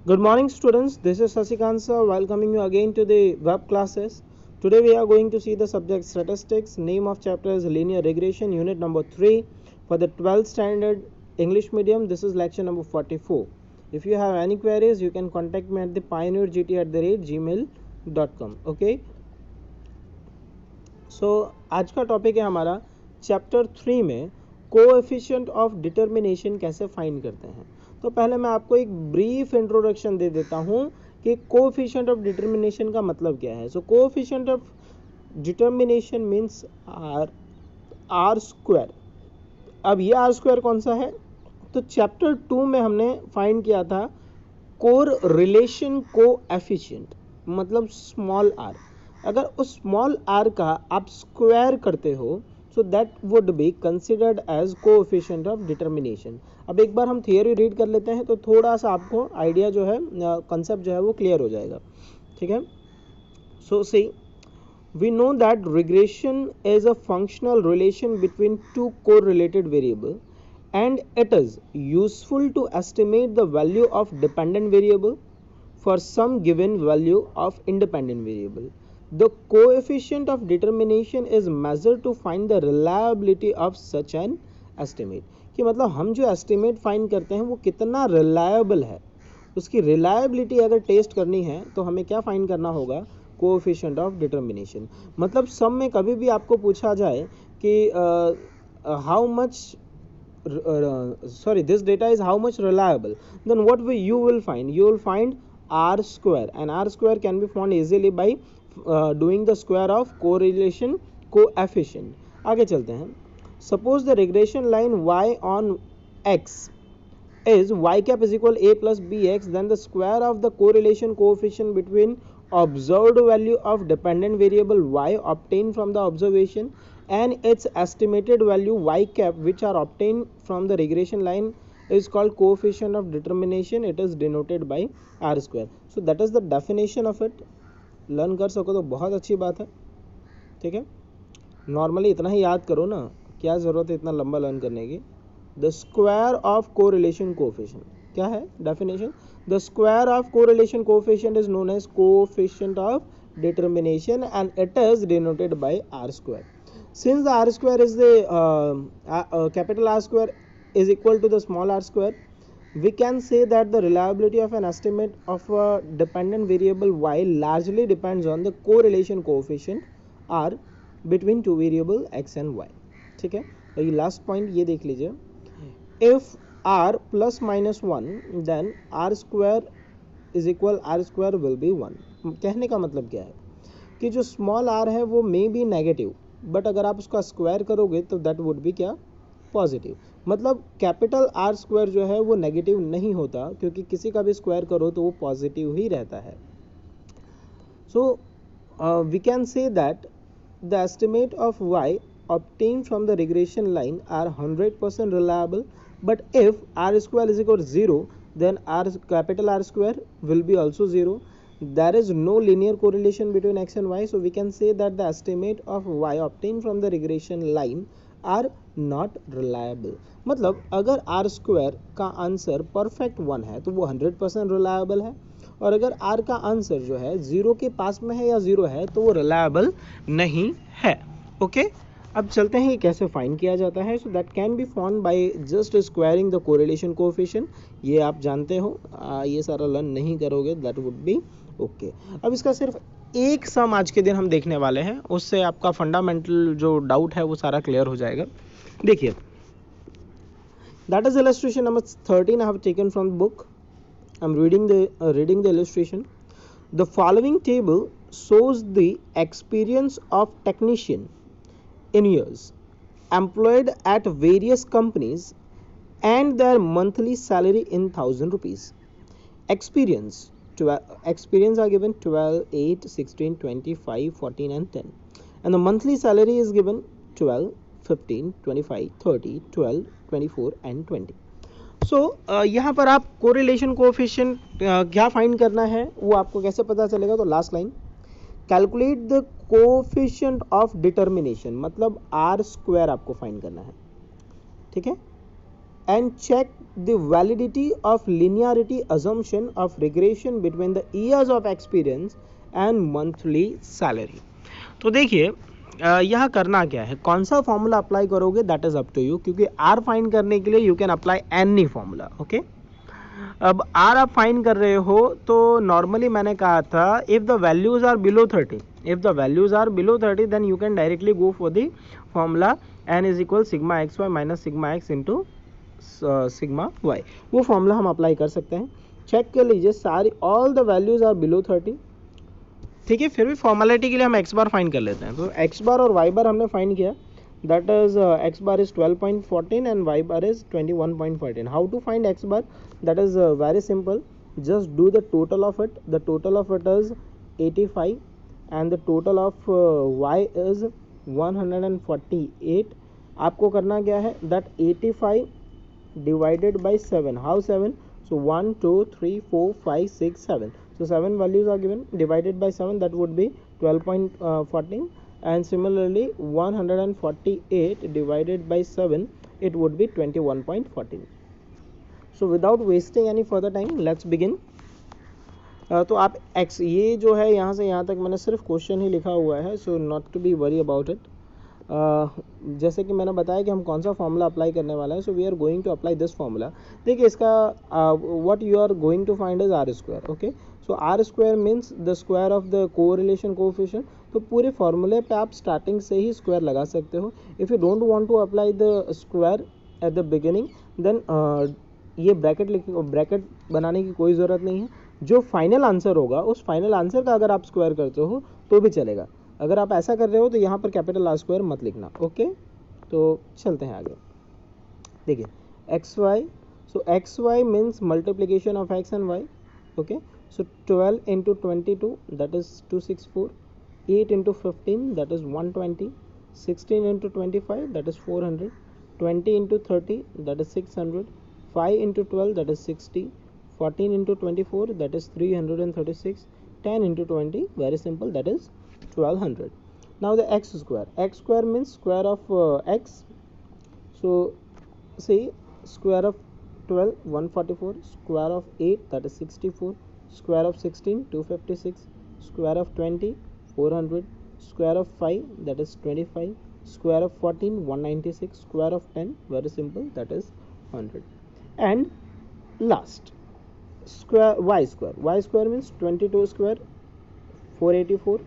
Good morning students, this is Sasikant sir welcoming you again to the web classes. Today we are going to see the subject statistics. Name of chapter is linear regression, unit number 3 for the 12th standard English medium. This is lecture number 44. If you have any queries you can contact me at the pioneergt@gmail.com. Okay. सो आज का topic है हमारा chapter 3 में coefficient of determination कैसे find करते हैं. तो पहले मैं आपको एक ब्रीफ इंट्रोडक्शन दे देता हूं कि कोएफिशिएंट ऑफ डिटर्मिनेशन का मतलब क्या है. So coefficient of determination means R square. अब ये आर स्क्वायर कौन सा है, तो चैप्टर 2 में हमने फाइंड किया था कोर रिलेशन कोएफिशिएंट मतलब स्मॉल आर. अगर उस स्मॉल आर का आप स्क्वायर करते हो so that would be considered as coefficient of determination. अब एक बार हम थियोरी रीड कर लेते हैं तो थोड़ा सा आपको आइडिया जो है कंसेप्ट जो है वो क्लियर हो जाएगा. ठीक है. सो सी we know that regression is a functional relation between two correlated variable and it is useful to estimate the value of dependent variable for some given value of independent variable. The coefficient of determination is measured to find the reliability of such an estimate. कि मतलब हम जो estimate find करते हैं वो कितना reliable है, उसकी reliability अगर टेस्ट करनी है तो हमें क्या फाइंड करना होगा, कोएफिशिएंट ऑफ डिटर्मिनेशन. मतलब सम में कभी भी आपको पूछा जाए कि how much this data is how much reliable, then what you will find r square, and r square can be found easily by doing the square of correlation coefficient. आगे चलते हैं. Suppose the regression line y on x is y cap is equal a plus bx, then the square of the correlation coefficient between observed value of dependent variable y obtained from the observation and its estimated value y cap which are obtained from the regression line is called coefficient of determination. It is denoted by r square. So that is the definition of it. Learn कर सको तो बहुत अच्छी बात है. ठीक है. Normally इतना ही याद करो ना, क्या ज़रूरत है इतना लंबा लर्न करने की. The square of correlation coefficient क्या है definition. The square of correlation coefficient is known as coefficient of determination and it is denoted by R square. Since the R square is the capital R square is equal to the small r square, we can say that the reliability of an estimate of a dependent variable y largely depends on the correlation coefficient r between two variable x and y. ठीक है. तो ये last point ये देख लीजिए. if r plus minus 1 then r square is equal r square will be 1. कहने का मतलब क्या है कि जो स्मॉल r है वो मे बी नेगेटिव, बट अगर आप उसका स्क्वायर करोगे तो दैट वुड बी क्या, पॉजिटिव. मतलब कैपिटल आर स्क्वायर जो है वो नेगेटिव नहीं होता, क्योंकि किसी का भी स्क्वायर करो तो वो पॉजिटिव ही रहता है. So we can say that the estimate of y obtained from the regression line are 100% reliable, but if r square is equal to 0 then r capital R square will be also 0. There is no linear correlation between x and y, so we can say that the estimate of y obtained from the regression line are not reliable. मतलब अगर r square का answer perfect 1 है तो वो 100% reliable है, और अगर r का आंसर जो है 0 के पास में है या 0 है तो वो रिलायबल नहीं है. ओके. अब चलते हैं ये कैसे फाइंड किया जाता है. So that can be found by just squaring the correlation coefficient. ये आप जानते हो, ये सारा लर्न नहीं करोगे दैट वुड बी ओके. अब इसका सिर्फ एक सम आज के दिन हम देखने वाले हैं, उससे आपका फंडामेंटल जो डाउट है वो सारा क्लियर हो जाएगा. देखिए, that is illustration number 13 I have taken from the book. I am reading the illustration. The following table shows the experience of technician in years employed at various companies and their monthly salary in 1000 rupees. Experience are given 12, 8, 16, 25, 14 and 10, and the monthly salary is given 12, 15, 25, 30, 12, 24 and 20. सो यहाँ पर आप correlation coefficient क्या find करना है वो आपको कैसे पता चलेगा. तो last line, calculate the coefficient of determination, मतलब आर स्क्वायर आपको फाइंड करना है. ठीक है. And check the validity of linearity assumption of regression between the years of experience and monthly salary. तो देखिए यहाँ करना क्या है, कौन सा फॉर्मूला अप्लाई करोगे that is up to you, क्योंकि आर फाइंड करने के लिए you can apply any formula. Okay, अब आर आप फाइंड कर रहे हो तो नॉर्मली मैंने कहा था if the values are below 30, if the values are below 30 then you can directly go for the formula n is equal sigma xy minus sigma x into sigma y. वो formula हम apply कर सकते हैं. Check कर लीजिए सारी all the values are below 30. ठीक है, फिर भी फॉर्मेलिटी के लिए हम एक्स बार फाइंड कर लेते हैं. तो एक्स बार और वाई बार हमने फाइंड किया, that is X bar is 12.14 and Y bar is 21.14. How to find X bar, that is very simple, just do the total of it. The total of it is 85 and the total of y is 148. आपको करना क्या है, that 85 divided by 7. How 7? So 1 2 3 4 5 6 7. So 7 values are given, divided by 7, that would be 12.14, and similarly 148 divided by 7, it would be 21.14. So without wasting any further time, let's begin. तो आप x, ये जो है यहाँ से यहाँ तक मैंने सिर्फ क्वेश्चन ही लिखा हुआ है, so not to be worry about it. जैसे कि मैंने बताया कि हम कौन सा फॉर्मूला अप्लाई करने वाला है, so we are going to apply this formula. देखिए इसका what you are going to find is R square. Okay, so R square means the square of the correlation coefficient. तो पूरे फॉर्मूले पे आप स्टार्टिंग से ही स्क्वायर लगा सकते हो. If you don't want to apply the square at the beginning then ये ब्रैकेट बनाने की कोई ज़रूरत नहीं है. जो फाइनल आंसर होगा उस फाइनल आंसर का अगर आप स्क्वायर करते हो तो भी चलेगा. अगर आप ऐसा कर रहे हो तो यहाँ पर कैपिटल आर स्क्वायर मत लिखना. ओके, तो चलते हैं आगे. देखिए X Y, so X Y means multiplication of X and Y. Okay, so 12 into 22 that is 264, 8 into 15 that is 120, 16 into 25 that is 400, 20 into 30 that is 600, 5 into 12 that is 60, 14 into 24 that is 336, 10 into 20 very simple that is 1200. Now the x square means square of x. So see square of 12 144, square of 8 that is 64, square of 16 256, square of 20 400, square of 5 that is 25, square of 14 196, square of 10 very simple that is 100. And last square y square means 22 square 484,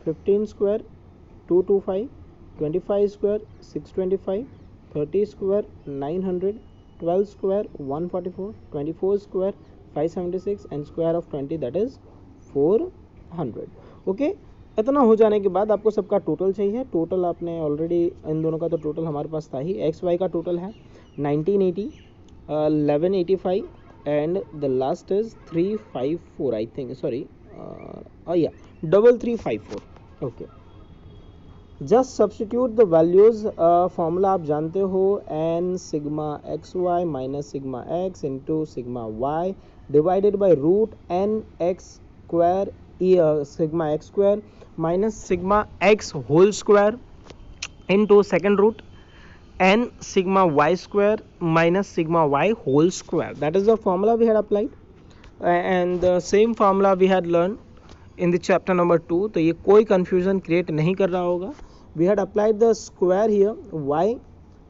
15 square 225, 25 square 625, 30 square 900, 12 square 144, 24 square 576 and square of 20 that is 400. Okay, इतना हो जाने के बाद आपको सबका total चाहिए. Total आपने already, इन दोनों का तो टोटल हमारे पास था ही. एक्स वाई का टोटल है 1980, 1185 and the last is 354 I think, sorry, yeah 3354. okay, just substitute the values. formula आप जानते हो, n sigma xy minus sigma x into sigma y divided by root n x square sigma x square minus sigma x whole square into second root n sigma y square minus sigma y whole square. That is the formula we had applied, and the same formula we had learned in the chapter number 2. तो ये कोई confusion create नहीं कर रहा होगा. We had applied the square here.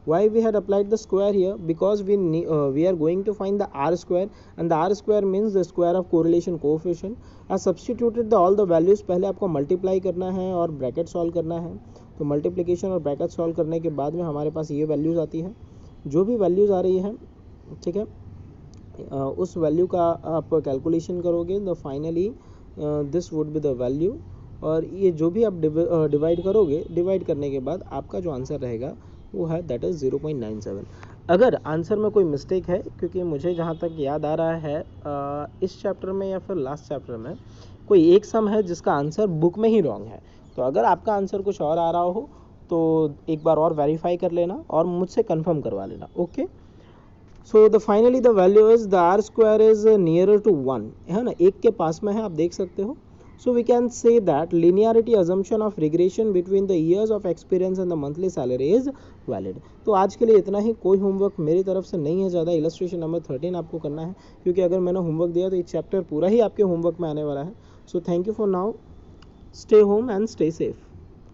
Why we had applied the square here? Because we are going to find the r square, and the r square means the square of correlation coefficient. I substituted all the values. पहले आपको multiply करना है और bracket solve करना है. तो multiplication और bracket solve करने के बाद में हमारे पास ये वैल्यूज़ आती है. जो भी वैल्यूज़ आ रही है, ठीक है, उस वैल्यू का आप कैलकुलेशन करोगे, the finally this would be the value. और ये जो भी आप डिवाइड करोगे, डिवाइड करने के बाद आपका जो आंसर रहेगा वो है दैट इज़ 0.97. अगर आंसर में कोई मिस्टेक है, क्योंकि मुझे जहाँ तक याद आ रहा है इस चैप्टर में या फिर लास्ट चैप्टर में कोई एक सम है जिसका आंसर बुक में ही रॉन्ग है. तो अगर आपका आंसर कुछ और आ रहा हो तो एक बार और वेरीफाई कर लेना और मुझसे कंफर्म करवा लेना. Okay, so the finally the value is the R square is nearer to 1, है ना, एक के पास में है, आप देख सकते हो. So we can say that linearity assumption of regression between the years of experience and the monthly salary is valid. तो आज के लिए इतना ही, कोई होमवर्क मेरी तरफ से नहीं है ज़्यादा. इलस्ट्रेशन नंबर 13 आपको करना है, क्योंकि अगर मैंने होमवर्क दिया तो ये चैप्टर पूरा ही आपके होमवर्क में आने वाला है. So thank you for now. Stay home and stay safe.